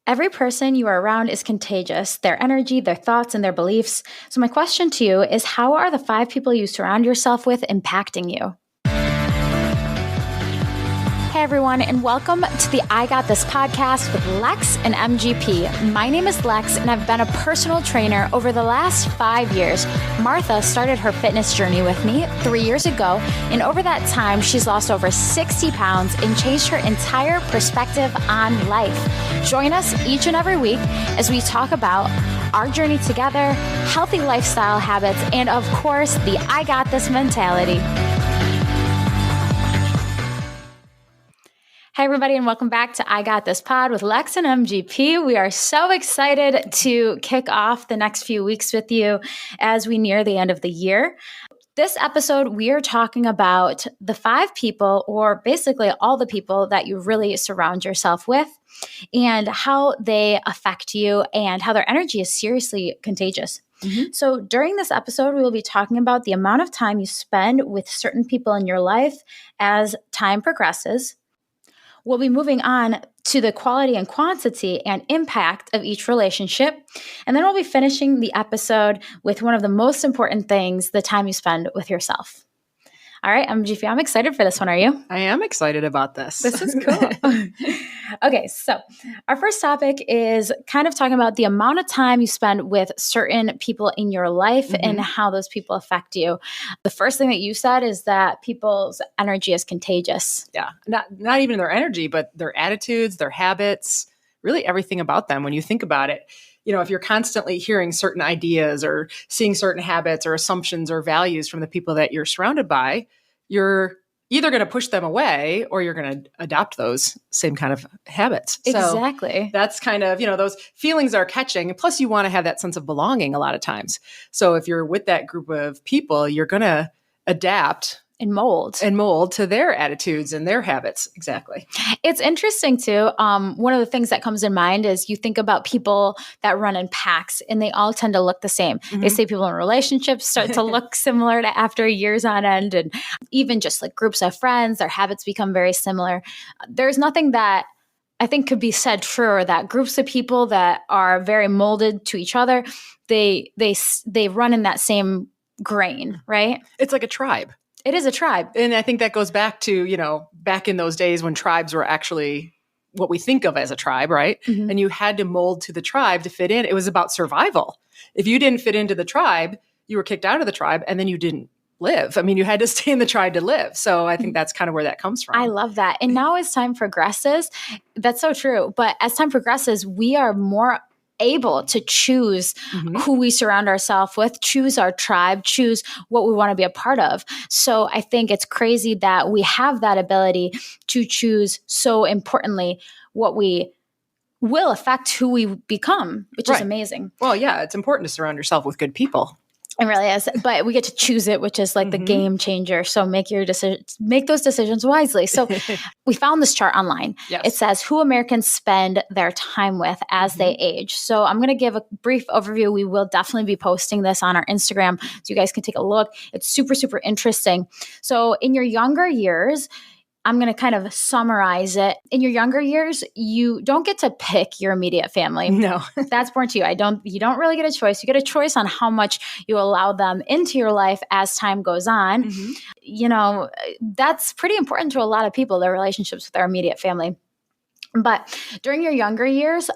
Every person you are around is contagious, their energy, their thoughts, and their beliefs. So my question to you is, how are the 5 people you surround yourself with impacting you? Hey everyone, and welcome to the I Got This podcast with LEX and MGP. My name is Lex, and I've been a personal trainer over the last 5 years. Martha started her fitness journey with me 3 years ago, and over that time, she's lost over 60 pounds and changed her entire perspective on life. Join us each and every week as we talk about our journey together, healthy lifestyle habits, and of course, the I Got This mentality. Hey everybody, and welcome back to I Got This Pod with Lex and MGP. We are so excited to kick off the next few weeks with you as we near the end of the year. This episode, we are talking about the 5 people, or basically all the people that you really surround yourself with, and how they affect you and how their energy is seriously contagious. So during this episode, we will be talking about the amount of time you spend with certain people in your life as time progresses. We'll be moving on to the quality and quantity and impact of each relationship. And then we'll be finishing the episode with one of the most important things, the time you spend with yourself. All right, MGP, I'm excited for this one. Are you? I am excited about this. This is cool. Okay, so our first topic is kind of talking about the amount of time you spend with certain people in your life and how those people affect you. The first thing that you said is that people's energy is contagious. Yeah, not even their energy, but their attitudes, their habits, really everything about them. When you think about it, you know, if you're constantly hearing certain ideas or seeing certain habits or assumptions or values from the people that you're surrounded by, you're either going to push them away or you're going to adopt those same kind of habits. Exactly. So that's kind of, you know, those feelings are catching. Plus you want to have that sense of belonging a lot of times. So if you're with that group of people, you're going to adapt and mold to their attitudes and their habits. Exactly. It's interesting too. One of the things that comes in mind is you think about people that run in packs and they all tend to look the same. They say people in relationships start to look similar to after years on end, and even just like groups of friends, their habits become very similar. There's nothing that I think could be said truer that groups of people that are very molded to each other, they run in that same grain, right? It's like a tribe. It is a tribe. And I think that goes back to, you know, back in those days when tribes were actually what we think of as a tribe, right? And you had to mold to the tribe to fit in. It was about survival. If you didn't fit into the tribe, you were kicked out of the tribe and then you didn't live. I mean, you had to stay in the tribe to live. So I think that's kind of where that comes from. I love that. And now as time progresses, that's so true. But as time progresses, we are more able to choose who we surround ourselves with, choose our tribe, choose what we want to be a part of. So I think it's crazy that we have that ability to choose, so importantly, what we will affect who we become, which is amazing. Well, yeah, it's important to surround yourself with good people. It really is, but we get to choose it, which is like the game changer. So make those decisions wisely. So we found this chart online. Yes. It says who Americans spend their time with as they age. So I'm going to give a brief overview. We will definitely be posting this on our Instagram so you guys can take a look. It's super, super interesting. So in your younger years, I'm going to kind of summarize it. In your younger years, you don't get to pick your immediate family. No. That's born to you. You don't really get a choice. You get a choice on how much you allow them into your life as time goes on. You know, that's pretty important to a lot of people, their relationships with their immediate family. But during your younger years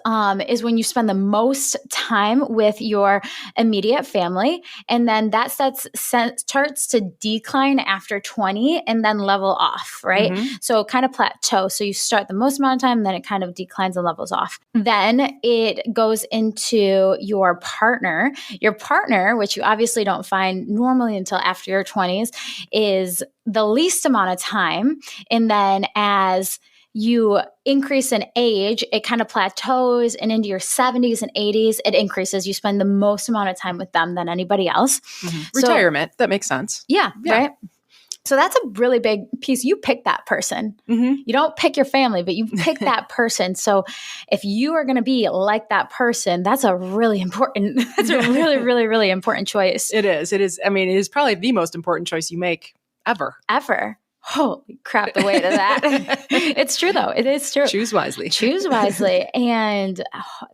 is when you spend the most time with your immediate family. And then that starts to decline after 20 and then level off, right? So kind of plateau. So you start the most amount of time, and then it kind of declines and levels off. Then it goes into your partner. Your partner, which you obviously don't find normally until after your 20s, is the least amount of time. And then as you increase in age, it kind of plateaus, and into your 70s and 80s, it increases. You spend the most amount of time with them than anybody else. Retirement, that makes sense. Yeah, right? So that's a really big piece. You pick that person. You don't pick your family, but you pick that person. So if you are going to be like that person, that's a really important, really, really important choice. It is. I mean, it is probably the most important choice you make ever. Holy crap, the weight of that. It's true though. It is true. Choose wisely. Choose wisely. And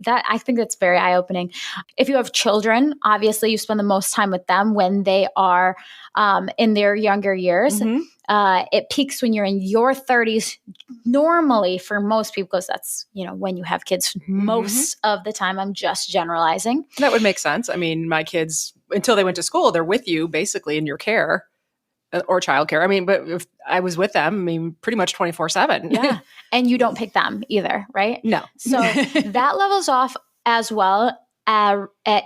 that, I think that's very eye-opening. If you have children, obviously you spend the most time with them when they are in their younger years. It peaks when you're in your 30s normally for most people, because that's, when you have kids most of the time. I'm just generalizing. That would make sense. I mean, my kids, until they went to school, they're with you basically in your care or childcare. I mean, but if I was with them, pretty much 24/7. Yeah. And you don't pick them either, right? No. So that levels off as well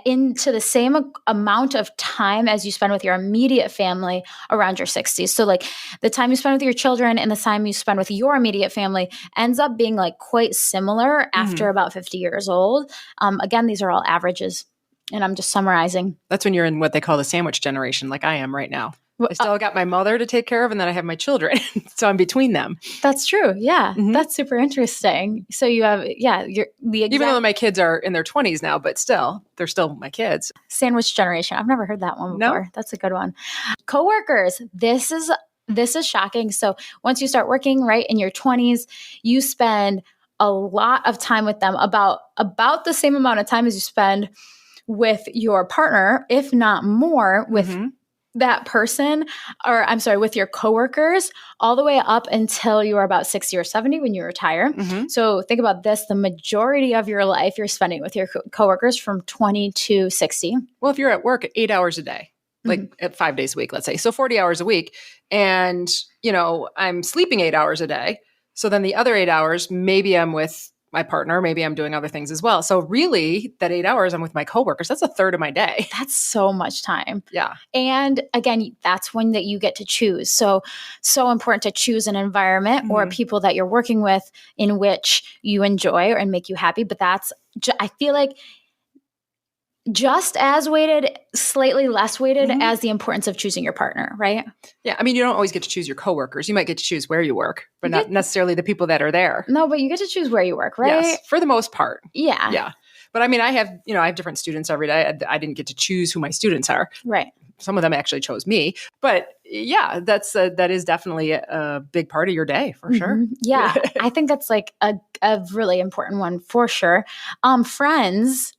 into the same amount of time as you spend with your immediate family around your 60s. So like the time you spend with your children and the time you spend with your immediate family ends up being like quite similar after about 50 years old. Again, these are all averages and I'm just summarizing. That's when you're in what they call the sandwich generation, like I am right now. I still got my mother to take care of, and then I have my children. So I'm between them. That's true. Yeah. That's super interesting. So you have, even though my kids are in their 20s now, but still, they're still my kids. Sandwich generation. I've never heard that one before. No. That's a good one. Coworkers. This is shocking. So once you start working, right, in your 20s, you spend a lot of time with them, about the same amount of time as you spend with your partner, if not more, with that person, or I'm sorry, with your coworkers, all the way up until you are about 60 or 70 when you retire. So think about this. The majority of your life you're spending with your coworkers from 20 to 60. Well, if you're at work 8 hours a day, like at 5 days a week, let's say, so 40 hours a week, and, I'm sleeping 8 hours a day. So then the other 8 hours, maybe I'm with my partner, maybe I'm doing other things as well. So really that 8 hours I'm with my coworkers, that's a third of my day. That's so much time. Yeah. And again, that's when that you get to choose. So important to choose an environment or people that you're working with in which you enjoy and make you happy. But that's, I feel like, just as weighted, slightly less weighted as the importance of choosing your partner, right? Yeah. I mean, you don't always get to choose your coworkers. You might get to choose where you work, but not necessarily the people that are there. No, but you get to choose where you work, right? Yes, for the most part. Yeah. Yeah. But I mean, I have different students every day. I didn't get to choose who my students are. Right. Some of them actually chose me. But yeah, that is definitely a big part of your day for sure. Yeah. I think that's like a really important one for sure. Friends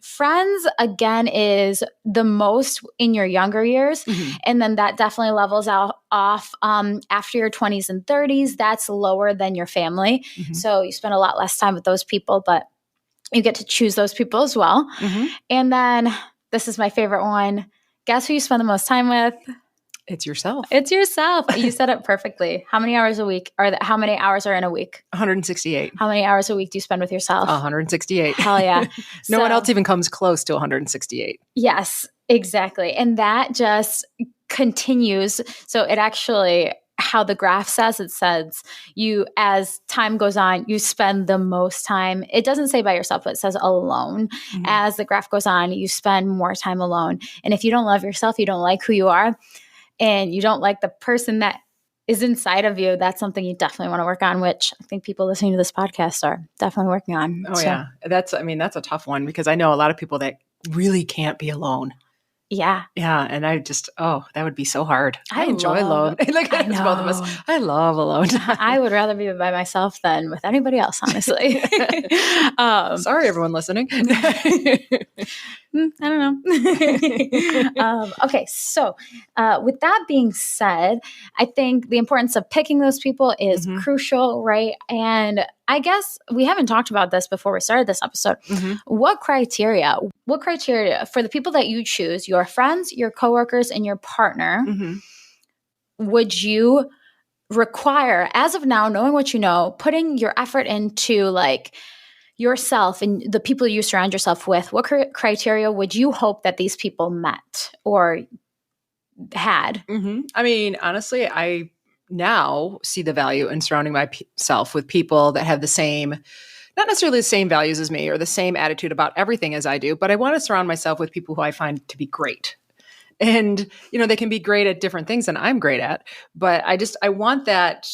again is the most in your younger years. And then that definitely levels off after your 20s and 30s. That's lower than your family. So you spend a lot less time with those people, but you get to choose those people as well. And then this is my favorite one. Guess who you spend the most time with? It's yourself. It's yourself. You said it perfectly. How many hours a week how many hours are in a week? 168. How many hours a week do you spend with yourself? 168. Hell yeah. No one else even comes close to 168. Yes, exactly. And that just continues. So it actually, how the graph says, it says you, as time goes on, you spend the most time. It doesn't say by yourself, but it says alone. As the graph goes on, you spend more time alone. And if you don't love yourself, you don't like who you are, and you don't like the person that is inside of you, that's something you definitely want to work on, which I think people listening to this podcast are definitely working on. Oh, yeah. That's a tough one, because I know a lot of people that really can't be alone. Yeah. Yeah. And I just, that would be so hard. I enjoy alone. Like, I it's both of us. I love alone. I would rather be by myself than with anybody else, honestly. Sorry, everyone listening. I don't know. Okay. So with that being said, I think the importance of picking those people is crucial, right? And I guess we haven't talked about this before we started this episode. What criteria for the people that you choose, your friends, your coworkers, and your partner, would you require, as of now, knowing what you know, putting your effort into like yourself and the people you surround yourself with? What criteria would you hope that these people met or had? I mean, honestly, I now see the value in surrounding myself with people that have the same, not necessarily the same values as me or the same attitude about everything as I do, but I want to surround myself with people who I find to be great. And, they can be great at different things than I'm great at, but I want that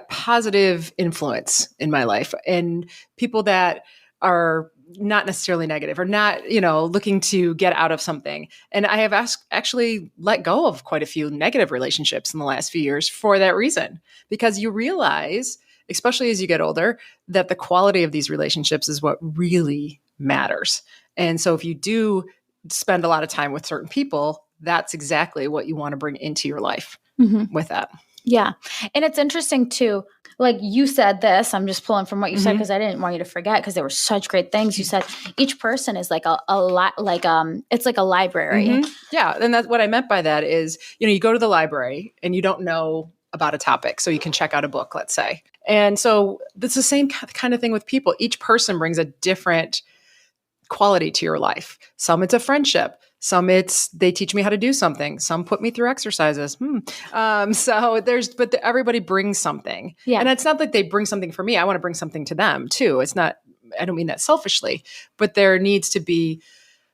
positive influence in my life, and people that are not necessarily negative or not, looking to get out of something. And I have actually let go of quite a few negative relationships in the last few years for that reason, because you realize, especially as you get older, that the quality of these relationships is what really matters. And so if you do spend a lot of time with certain people, that's exactly what you want to bring into your life with that. Yeah. And it's interesting too, like you said this, I'm just pulling from what you said because I didn't want you to forget because they were such great things. You said each person is like a lot, like it's like a library. Yeah. And that's what I meant by that is, you go to the library and you don't know about a topic, so you can check out a book, let's say. And so it's the same kind of thing with people. Each person brings a different quality to your life. Some it's a friendship. Some it's they teach me how to do something. Some put me through exercises. But everybody brings something. Yeah. And it's not like they bring something for me. I want to bring something to them too. It's not, I don't mean that selfishly, but there needs to be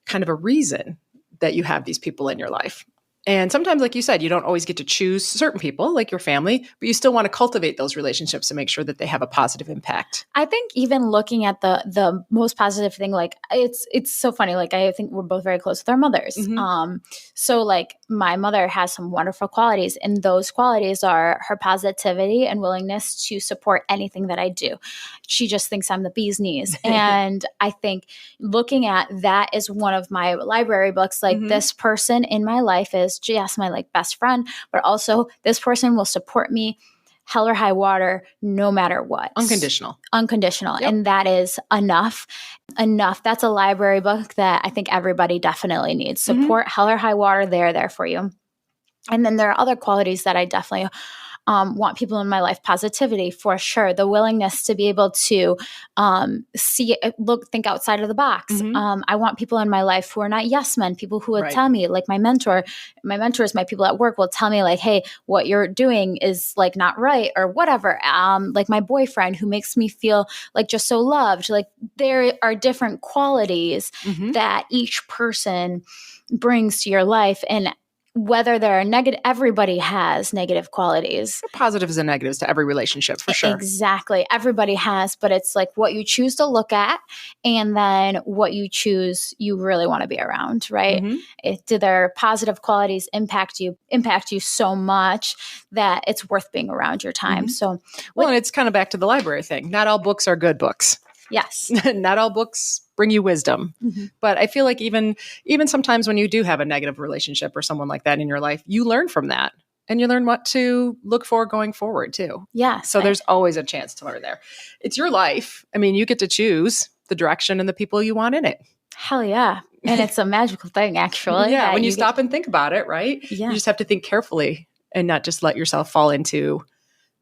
kind of a reason that you have these people in your life. And sometimes, like you said, you don't always get to choose certain people, like your family, but you still want to cultivate those relationships and make sure that they have a positive impact. I think even looking at the most positive thing, like it's so funny. Like I think we're both very close with our mothers. So like my mother has some wonderful qualities, and those qualities are her positivity and willingness to support anything that I do. She just thinks I'm the bee's knees. And I think looking at that is one of my library books. Like this person in my life is just my like best friend, but also this person will support me hell or high water, no matter what. Unconditional. Yep. And that is enough. That's a library book that I think everybody definitely needs. Support, hell or high water, they're there for you. And then there are other qualities that I definitely want people in my life. Positivity, for sure. The willingness to be able to think outside of the box. I want people in my life who are not yes men, people who would tell me, like my mentors, my people at work will tell me like, hey, what you're doing is like not right or whatever. Like my boyfriend who makes me feel like just so loved. Like there are different qualities that each person brings to your life. And whether there are negative, everybody has negative qualities. Positives and negatives to every relationship, for sure. Exactly. Everybody has, but it's like what you choose to look at and then what you choose you really want to be around, right? Do their positive qualities impact you so much that it's worth being around your time. So, and it's kind of back to the library thing. Not all books are good books. Yes. Not all books bring you wisdom. But I feel like even sometimes when you do have a negative relationship or someone like that in your life, you learn from that and you learn what to look for going forward too. Yeah. So there's always a chance to learn there. It's your life. I mean, you get to choose the direction and the people you want in it. Hell yeah. And it's a magical thing, actually. Yeah. When you stop and think about it, right? Yeah. You just have to think carefully and not just let yourself fall into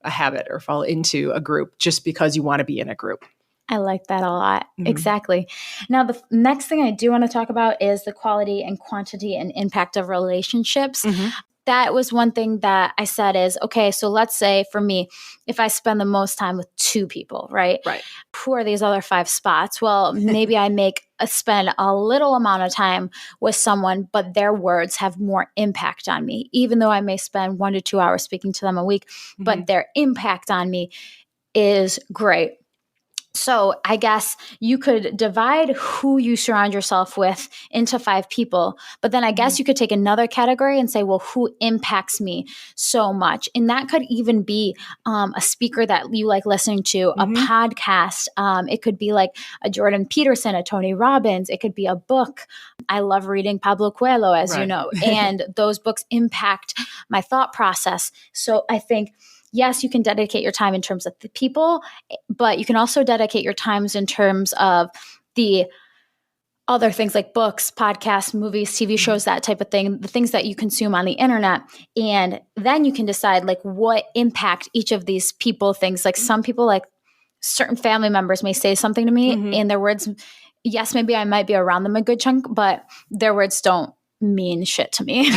a habit or fall into a group just because you want to be in a group. I like that a lot. Exactly. Now, the next thing I do want to talk about is the quality and quantity and impact of relationships. That was one thing that I said is, okay, so let's say for me, if I spend the most time with 2 people, right? Who are these other 5 spots? Well, maybe I spend a little amount of time with someone, but their words have more impact on me, even though I may spend 1 to 2 hours speaking to them a week, but their impact on me is great. So I guess you could divide who you surround yourself with into 5 people, but then I guess you could take another category and say, well, who impacts me so much? And that could even be a speaker that you like listening to, a podcast. It could be like a Jordan Peterson, a Tony Robbins. It could be a book. I love reading Pablo Coelho, as you know, and those books impact my thought process. So I think yes, you can dedicate your time in terms of the people, but you can also dedicate your times in terms of the other things like books, podcasts, movies, TV shows, that type of thing, the things that you consume on the internet. And then you can decide like what impact each of these people things. Like some people, like certain family members may say something to me and their words, yes, maybe I might be around them a good chunk, but their words don't mean shit to me.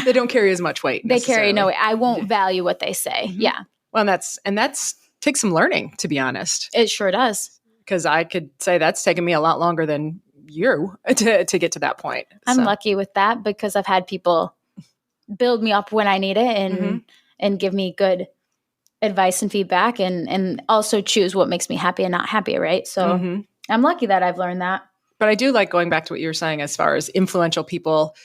They don't carry as much weight. They carry no weight. I won't value what they say. Yeah. Well, that's takes some learning, to be honest. It sure does. Because I could say that's taken me a lot longer than you to get to that point. I'm lucky with that because I've had people build me up when I need it and give me good advice and feedback and also choose what makes me happy and not happy, right? So I'm lucky that I've learned that. But I do like going back to what you were saying as far as influential people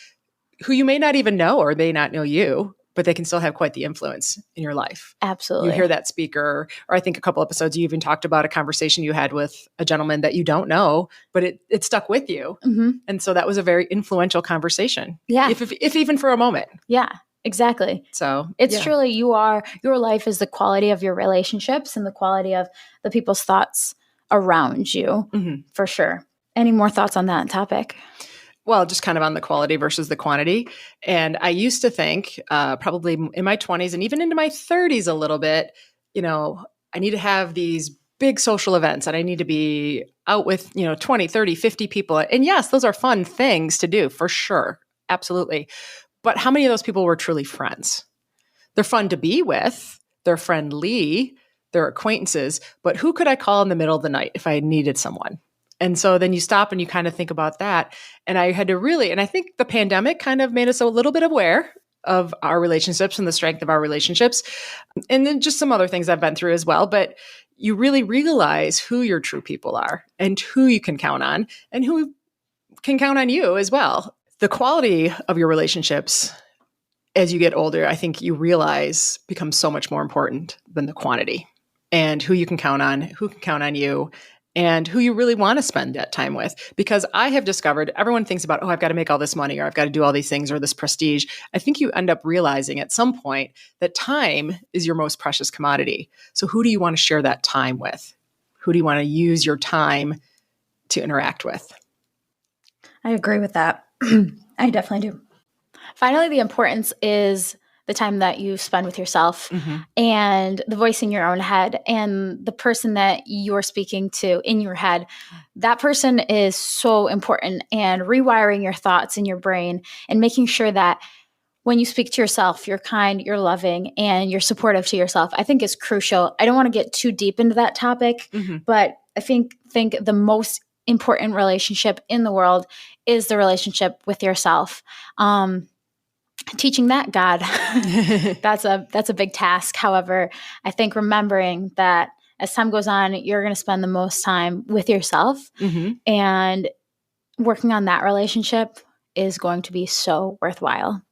who you may not even know or may not know you, but they can still have quite the influence in your life. Absolutely. You hear that speaker, or I think a couple episodes you even talked about a conversation you had with a gentleman that you don't know, but it stuck with you. Mm-hmm. And so that was a very influential conversation. Yeah. If even for a moment. Yeah, exactly. So it's truly your life is the quality of your relationships and the quality of the people's thoughts around you, for sure. Any more thoughts on that topic? Well, just kind of on the quality versus the quantity. And I used to think probably in my 20s and even into my 30s a little bit, I need to have these big social events and I need to be out with, 20, 30, 50 people. And yes, those are fun things to do for sure. Absolutely. But how many of those people were truly friends? They're fun to be with. They're friendly. They're acquaintances. But who could I call in the middle of the night if I needed someone? And so then you stop and you kind of think about that. And I had to really, and I think the pandemic kind of made us a little bit aware of our relationships and the strength of our relationships. And then just some other things I've been through as well. But you really realize who your true people are and who you can count on and who can count on you as well. The quality of your relationships as you get older, I think you realize becomes so much more important than the quantity, and who you can count on, who can count on you, and who you really want to spend that time with. Because I have discovered, everyone thinks about, I've got to make all this money, or I've got to do all these things, or this prestige. I think you end up realizing at some point that time is your most precious commodity. So who do you want to share that time with? Who do you want to use your time to interact with? I agree with that. I definitely do. Finally, the importance is the time that you spend with yourself and the voice in your own head and the person that you're speaking to in your head. That person is so important, and rewiring your thoughts in your brain and making sure that when you speak to yourself, you're kind, you're loving, and you're supportive to yourself, I think is crucial. I don't want to get too deep into that topic, but I think the most important relationship in the world is the relationship with yourself. Teaching that, God, that's a big task. However, I think remembering that as time goes on, you're going to spend the most time with yourself, and working on that relationship is going to be so worthwhile.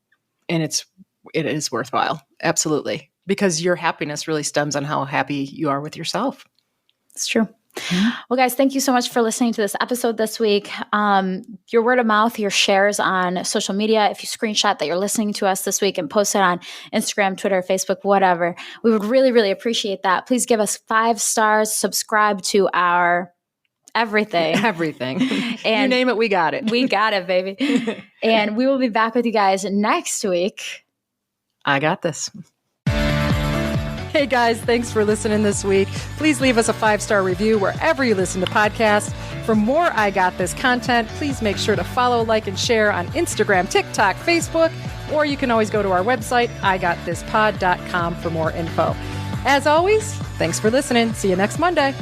And it is worthwhile. Absolutely. Because your happiness really stems on how happy you are with yourself. It's true. Well, guys, thank you so much for listening to this episode this week. Your word of mouth, your shares on social media, if you screenshot that you're listening to us this week and post it on Instagram, Twitter, Facebook, whatever, we would really, really appreciate that. Please give us 5 stars, subscribe to our everything. And you name it, we got it. We got it, baby. And we will be back with you guys next week. I got this. Hey guys, thanks for listening this week. Please leave us a 5-star review wherever you listen to podcasts. For more I Got This content, please make sure to follow, like, and share on Instagram, TikTok, Facebook, or you can always go to our website, igotThisPod.com, for more info. As always, thanks for listening. See you next Monday.